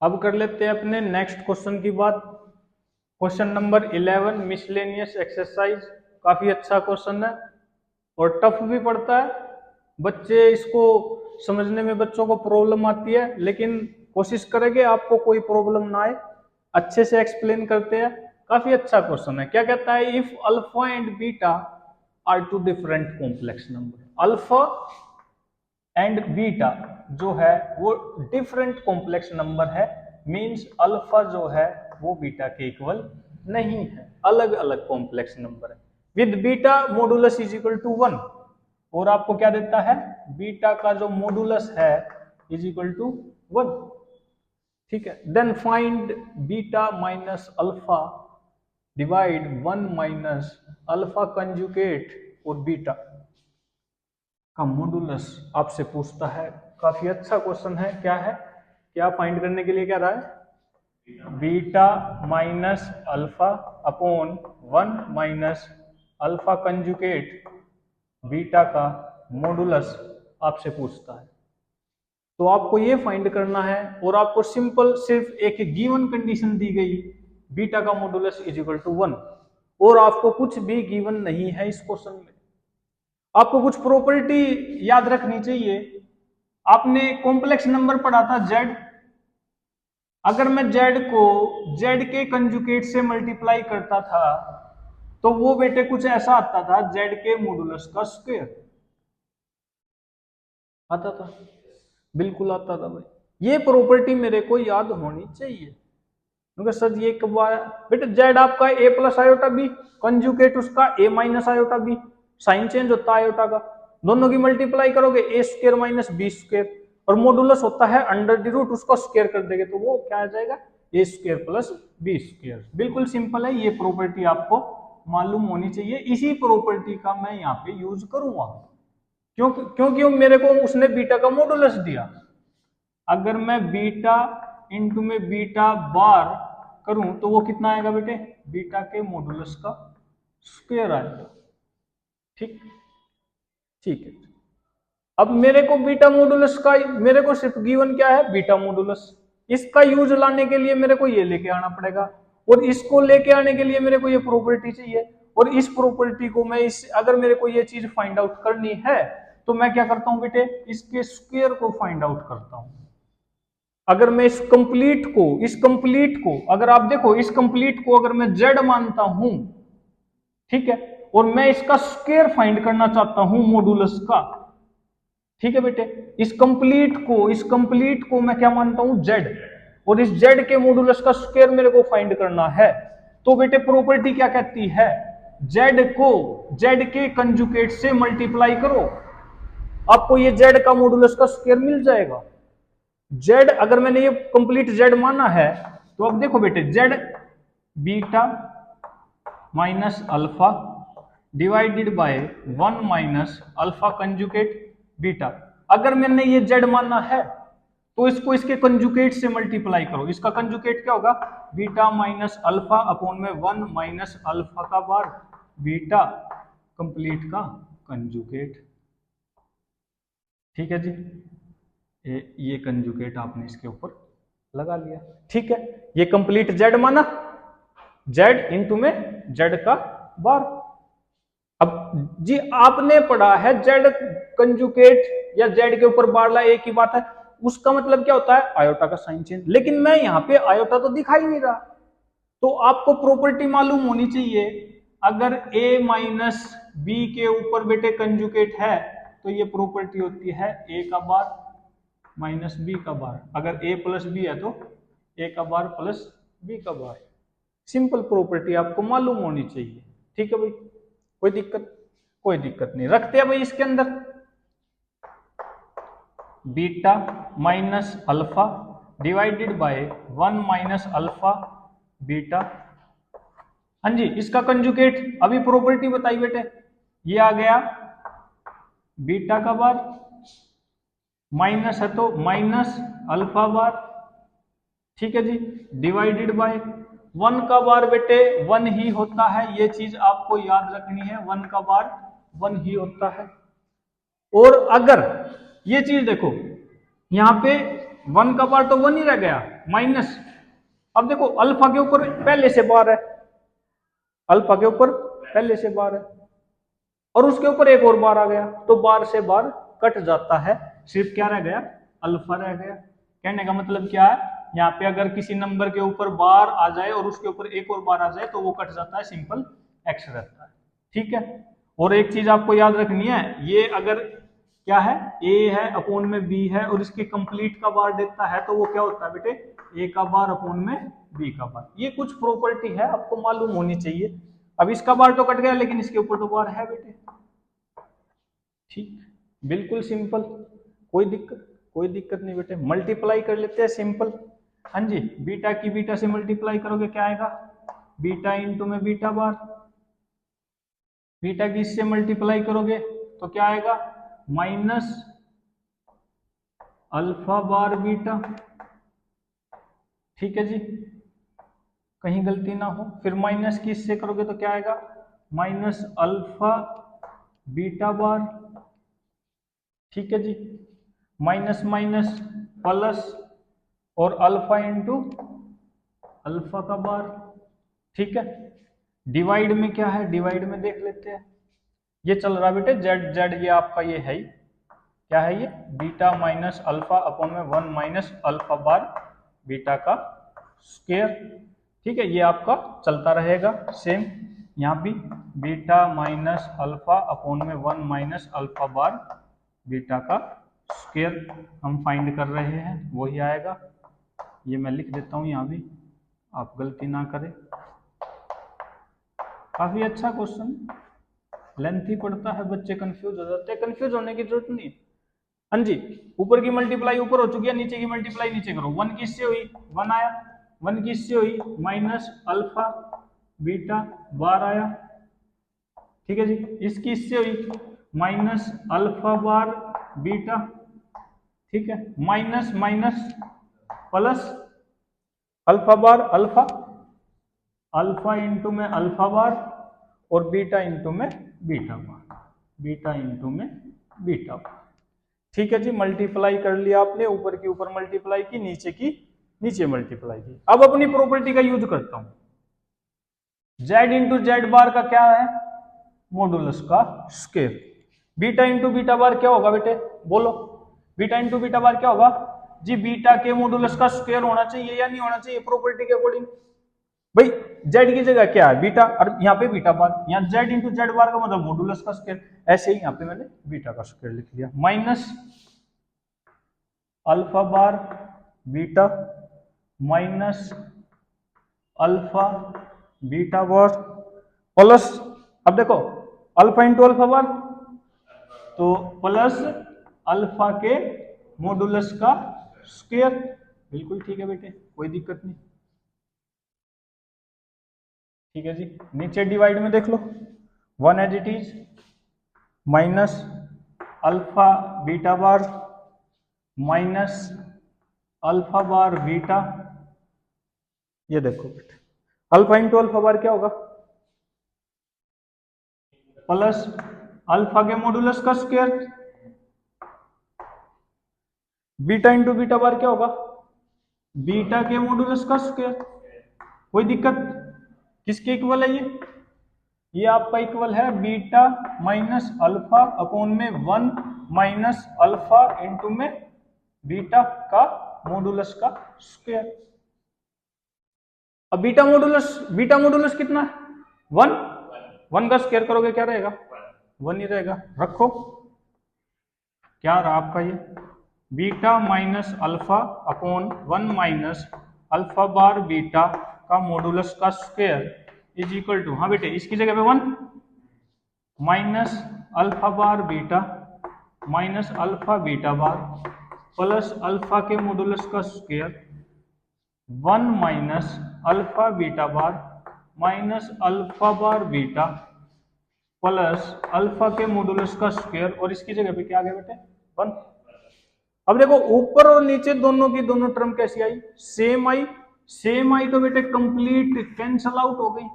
अब कर लेते हैं अपने नेक्स्ट क्वेश्चन की बात। Question number 11 miscellaneous exercise. काफी अच्छा क्वेश्चन है और टफ भी पड़ता है। बच्चे इसको समझने में बच्चों को प्रॉब्लम आती है, लेकिन कोशिश करेंगे आपको कोई प्रॉब्लम ना आए। अच्छे से एक्सप्लेन करते हैं। काफी अच्छा क्वेश्चन है। क्या कहता है, if alpha and beta are two different complex number. Alpha and beta जो है वो डिफरेंट कॉम्प्लेक्स नंबर है, मींस अल्फा जो है वो बीटा के इक्वल नहीं है, अलग अलग कॉम्प्लेक्स नंबर है। With beta modulus is equal to 1, और आपको क्या देता है, बीटा का जो मॉडुलस है इज इक्वल टू 1। ठीक है, then find beta minus alpha divide 1 minus alpha conjugate और बीटा का मॉडुलस आपसे पूछता है। काफी अच्छा क्वेश्चन है। क्या है, क्या फाइंड करने के लिए कह रहा है, beta minus alpha upon 1 minus alpha conjugate beta का मॉडुलस आपसे पूछता है। तो आपको ये फाइंड करना है, और आपको सिंपल सिर्फ एक गिवन कंडीशन दी गई, बीटा का मॉडुलस इज इक्वल टू 1, और आपको कुछ भी गिवन नहीं है इस क्वेश्चन में। आपको कुछ प्रॉपर्टी याद रखनी चाहिए। आपने कॉम्प्लेक्स नंबर पढ़ा था जेड। अगर मैं जेड को जेड के कंजुगेट से मल्टीप्लाई करता था तो वो बेटे कुछ ऐसा आता था, जेड के मॉडुलस का स्क्वायर आता था। बिल्कुल आता था भाई। ये प्रॉपर्टी मेरे को याद होनी चाहिए, क्योंकि सर ये कब आया बेटे, जेड आपका A plus iota B, conjugate उसका A minus iota B, sign change होता है आयोटा का, दोनों की मल्टीप्लाई करोगे A square minus B square, और मॉडुलस होता है अंडर द रूट, उसको स्क्वायर कर देंगे तो वो क्या आ जाएगा, A square plus B square. बिल्कुल सिंपल है, ये प्रॉपर्टी आपको मालूम होनी चाहिए। इसी प्रॉपर्टी का मैं यहाँ पे यूज करूंगा, क्योंकि मेरे को उसने बीटा का मॉडुलस दिया। अगर मैं बीटा इंटू में बीटा बार करूं तो वो कितना आएगा बेटे, बीटा के मॉडुलस का स्क्वायर आएगा। ठीक ठीक है। अब मेरे को बीटा मॉडुलस का, मेरे को सिर्फ गिवन क्या है, बीटा मॉडुलस। इसका यूज लाने के लिए मेरे को ये लेके आना पड़ेगा, और इसको लेके आने के लिए मेरे को ये प्रॉपर्टी चाहिए, और इस प्रॉपर्टी को मैं अगर मेरे को ये चीज फाइंड आउट करनी है तो मैं क्या करता हूं बेटे, इसके स्क्वायर को फाइंड आउट करता हूं। अगर मैं इस कंप्लीट को अगर आप देखो, इस कंप्लीट को अगर मैं जेड मानता हूं, ठीक है, और मैं इसका स्क्वायर फाइंड करना चाहता हूं मॉडुलस का, ठीक है बेटे, इस कंप्लीट को मैं क्या मानता हूं, जेड, और इस जेड के मॉडुलस का स्क्वायर मेरे को फाइंड करना है। तो बेटे प्रॉपर्टी क्या कहती है, जेड को जेड के कंजुगेट से मल्टीप्लाई करो, आपको ये जेड का मॉडुलस का स्क्वायर मिल जाएगा। जेड अगर मैंने ये कंप्लीट जेड माना है तो अब देखो बेटे, Z beta minus alpha divided by 1 minus alpha conjugate beta. अगर मैंने ये जेड माना है तो इसको इसके कंजुगेट से मल्टीप्लाई करो। इसका कंजुगेट क्या होगा, बीटा माइनस अल्फा अपॉन में 1 माइनस अल्फा का बार बीटा कंप्लीट का कंजुगेट। ठीक है जी, ये कंजुगेट आपने इसके ऊपर लगा लिया। ठीक है, ये कंप्लीट जेड माना, जेड इंटू में जेड का बार। अब जी आपने पढ़ा है जेड कंजुगेट या जेड के ऊपर बार ला, एक ही बात है। उसका मतलब क्या होता है, आयोटा का साइन चेंज। लेकिन मैं यहाँ पे आयोटा तो दिखाई नहीं रहा, तो आपको प्रॉपर्टी मालूम होनी चाहिए। अगर a माइनस बी के ऊपर बेटे कंजुगेट है तो ये प्रॉपर्टी होती है a का बार माइनस बी का बार। अगर a प्लस बी है तो a का बार प्लस बी का बार। सिंपल प्रॉपर्टी आपको मालूम होनी चाहिए। ठीक है भाई, कोई दिक्कत नहीं। रखते हैं भाई इसके अंदर beta minus alpha divided by 1 minus alpha beta. हाँ जी, इसका कंजुगेट अभी प्रॉपर्टी बताई बेटे, ये आ गया बीटा का बार, माइनस है तो माइनस अल्फा बार, ठीक है जी, डिवाइडेड बाय 1 का बार बेटे 1 ही होता है, ये चीज आपको याद रखनी है, 1 का बार 1 ही होता है। और अगर ये चीज देखो, यहाँ पे वन का बार तो वन ही रह गया माइनस, अब देखो अल्फा के ऊपर पहले से बार है, अल्फा के ऊपर पहले से बार है और उसके ऊपर एक और बार आ गया, तो बार से बार कट जाता है, सिर्फ क्या रह गया, अल्फा रह गया। कहने का मतलब क्या है, यहाँ पे अगर किसी नंबर के ऊपर बार आ जाए और उसके ऊपर एक और बार आ जाए तो वो कट जाता है, सिंपल एक्स रहता है। ठीक है, और एक चीज आपको याद रखनी है, ये अगर क्या है, ए है अपोन में बी है और इसके कंप्लीट का बार देता है तो वो क्या होता है बेटे, ए का बार अपोन में बी का बार। ये कुछ प्रॉपर्टी है आपको मालूम होनी चाहिए। अब इसका बार तो कट गया लेकिन इसके ऊपर तो बार है बेटे। ठीक, बिल्कुल सिंपल, कोई दिक्कत नहीं बेटे। मल्टीप्लाई कर लेते हैं सिंपल। हाँ जी, बीटा की बीटा से मल्टीप्लाई करोगे क्या आएगा, बीटा इंटू में बीटा बार, बीटा की इससे मल्टीप्लाई करोगे तो क्या आएगा, माइनस अल्फा बार बीटा। ठीक है जी, कहीं गलती ना हो। फिर माइनस की इससे करोगे तो क्या आएगा, माइनस अल्फा बीटा बार। ठीक है जी, माइनस माइनस प्लस और अल्फा इंटू अल्फा का बार। ठीक है, डिवाइड में क्या है, डिवाइड में देख लेते हैं। ये चल रहा बेटे जेड जेड, ये आपका ये है ही, क्या है ये, बीटा माइनस अल्फा अपॉन में 1 माइनस अल्फा बार बीटा का स्क्वायर। ठीक है, ये आपका चलता रहेगा सेम, यहाँ भी बीटा माइनस अल्फा अपॉन में 1 माइनस अल्फा बार बीटा का स्क्वायर हम फाइंड कर रहे हैं, वही आएगा। ये मैं लिख देता हूँ यहाँ भी, आप गलती ना करें। काफी अच्छा क्वेश्चन, लेंथी पड़ता है, बच्चे कंफ्यूज हो जाते हैं, कंफ्यूज होने की जरूरत नहीं है। हाँ जी, ऊपर की मल्टीप्लाई ऊपर हो चुकी है, नीचे की मल्टीप्लाई नीचे करो। 1 किससे हुई, 1 आया, 1 किससे हुई, माइनस अल्फा बीटा बार आया। ठीक है जी, इसकी इससे हुई माइनस अल्फा बार बीटा। ठीक है, minus minus plus alpha bar alpha, alpha into में अल्फा बार और बीटा इंटू में बीटा बार, बीटा इंटू में बीटा बार। ठीक है जी, मल्टीप्लाई कर लिया आपने, ऊपर की ऊपर मल्टीप्लाई की, नीचे की नीचे मल्टीप्लाई की। अब अपनी प्रॉपर्टी का यूज करता हूं। जेड इंटू जेड बार का क्या है, मॉडुलस का square. Beta into beta bar क्या होगा बेटे, बोलो, बीटा इंटू बीटा बार क्या होगा जी, बीटा के मॉडुलस का स्क्वायर होना चाहिए या नहीं होना चाहिए प्रॉपर्टी के अकॉर्डिंग। भाई जेड की जगह क्या है, बीटा, और यहाँ पे बीटा बार, यहाँ जेड इंटू जेड बार का मतलब मॉडुलस का स्क्वायर, ऐसे ही यहाँ पे मैंने बीटा का स्क्वायर लिख लिया, minus alpha bar beta minus alpha beta bar plus, अब देखो अल्फा इंटू अल्फा बार तो प्लस अल्फा के मॉडुलस का स्क्वायर। बिल्कुल ठीक है बेटे, कोई दिक्कत नहीं। ठीक है जी, नीचे डिवाइड में देख लो, 1 as it is minus alpha beta bar minus alpha bar beta. ये देखो बेटे, अल्फा इंटू अल्फा बार क्या होगा, प्लस अल्फा के मॉडुलस का square, beta into beta bar क्या होगा, बीटा के मॉडुलस का स्क्वायर। कोई दिक्कत, किसके इक्वल है ये आपका इक्वल है बीटा माइनस अल्फा अपॉन में 1 माइनस अल्फा इंटू में बीटा का मॉडुलस का स्क्वायर। अब बीटा मॉडुलस कितना है, 1, 1 का स्क्वायर करोगे क्या रहेगा, 1 ही रहेगा। रखो, क्या रहा आपका ये, beta minus alpha upon 1 minus alpha bar beta का मॉडुलस का स्क्वायर इज इक्वल टू, हाँ बेटे इसकी जगह पे 1 minus alpha bar beta minus alpha beta bar plus alpha के मॉडुलस का square 1 minus alpha beta bar minus alpha bar beta plus alpha के मॉडुलस का स्क्वायर, और इसकी जगह पे क्या आ गया बेटे, 1। अब देखो ऊपर और नीचे दोनों की दोनों टर्म कैसी आई, सेम आई, सेम आई तो बेटे कंप्लीट कैंसल आउट हो गई,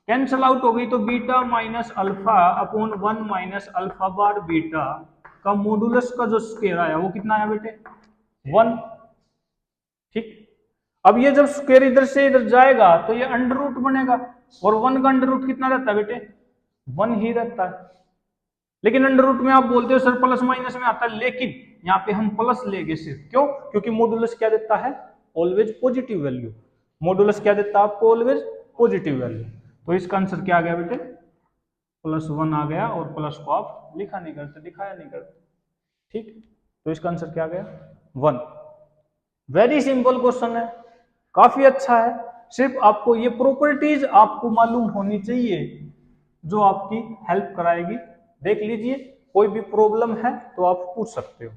कैंसल आउट हो गई तो beta minus alpha upon 1 minus alpha bar beta का मॉडुलस का जो स्क्वायर आया वो कितना आया बेटे, 1। ठीक। अब ये जब स्क्वायर इधर से इधर जाएगा तो ये अंडर रूट बनेगा, और 1 का अंडर रूट कितना रहता है बेटे, 1 ही रहता है। लेकिन अंडर रूट में आप बोलते हो सर प्लस माइनस में आता है, लेकिन यहाँ पे हम प्लस लेंगे सिर्फ, क्यों, क्योंकि मॉडुलस क्या देता है, ऑलवेज पॉजिटिव वैल्यू। मॉडुलस क्या देता है आपको, ऑलवेज पॉजिटिव वैल्यू। तो इसका आंसर क्या आ गया बेटे, +1 आ गया, और प्लस को आप लिखा नहीं करते, दिखाया नहीं करते, ठीक। तो इसका आंसर क्या आ गया, 1। वेरी सिंपल क्वेश्चन है, काफी अच्छा है। सिर्फ आपको ये प्रॉपर्टीज आपको मालूम होनी चाहिए जो आपकी हेल्प कराएगी। देख लीजिए, कोई भी प्रॉब्लम है तो आप पूछ सकते हो।